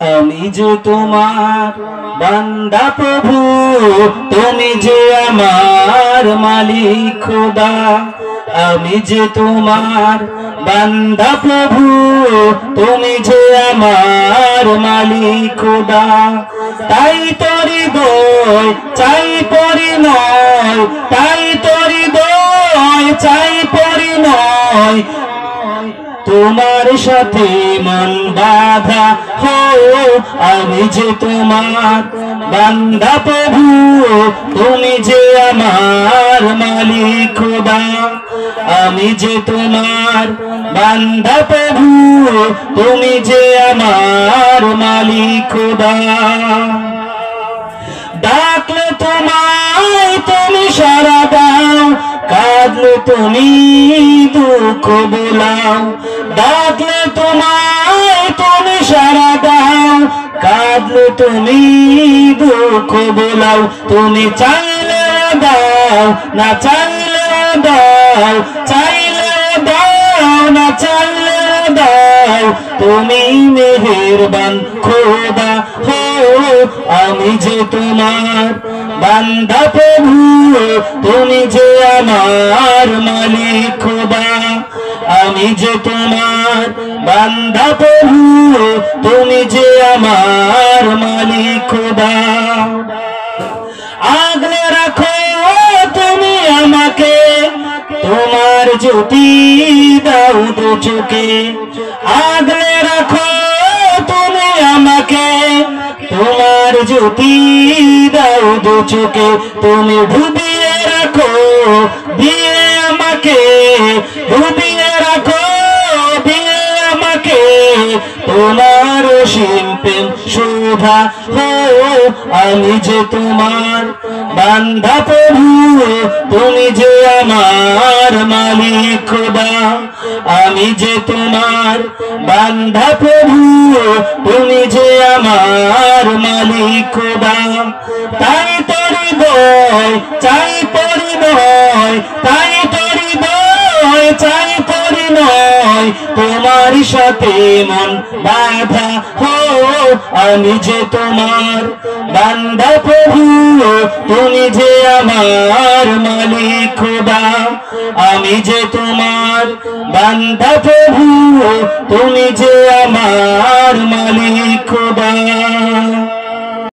আমি যে তোমার বান্দা প্রভু, তুমি যে আমার মালিক খোদা। আমি যে তোমার বান্দা প্রভু, তুমি যে আমার মালিক খোদা। তাই তোর হৃদয় চাই পরিণয়, তাই তোর হৃদয় চাই পরিণয়। তোমার সাথে মন বাঁধা হো, আমি যে তোমার বান্দা প্রভু, তুমি যে আমার মালিক খোদা। আমি যে তোমার বান্দা প্রভু, তুমি যে আমার মালিক খোদা। ডাকলে তোমায় তুমি সাড়া দাও, কাঁদলে তুমি দুঃখ বোলাও। ডাকলে তোমায় তুমি সাড়া দাও, কাঁদলে তুমি দুঃখ বোলাও। তুমি চাইলে দাও, না চাইলে দাও, চাইলে দাও, না চাইলে দাও। তুমি মেহেরবান খোদা হো, আমি যে তোমার বান্দা প্রভু, তুমি যে আমার মালিক খোদা। আমি যে তোমার বান্দা প্রভু, তুমি যে আমার মালিক খোদা। আগলে রাখো তুমি আমাকে, তোমার জ্যোতি দাও দু চোখে। আগলে রাখো তুমি আমাকে, তোমার জ্যোতি দাও দু চোখে। তুমি ডুবিয়ে রাখো দিয়ে আমাকে, ডুবিয়ে রাখো দিয়ে আমাকে। তোমার অসীম প্রেম শোভা হো, আমি যে তোমার বান্দা প্রভু, তুমি যে আমার মালিক খোদা। আমি যে তোমার বান্দা প্রভু, তুমি যে আমার মালিক খোদা। তাই তোর হৃদয় চাই পরিণয়, তাই তোর হৃদয় চাই পরিণয়। তোমার সাথে মন বাঁধা হো, আমি যে তোমার বান্দা প্রভু, তুমি যে আমার মালিক খোদা। আমি যে তোমার বান্দা প্রভু, তুমি যে আমার মালিক খোদা।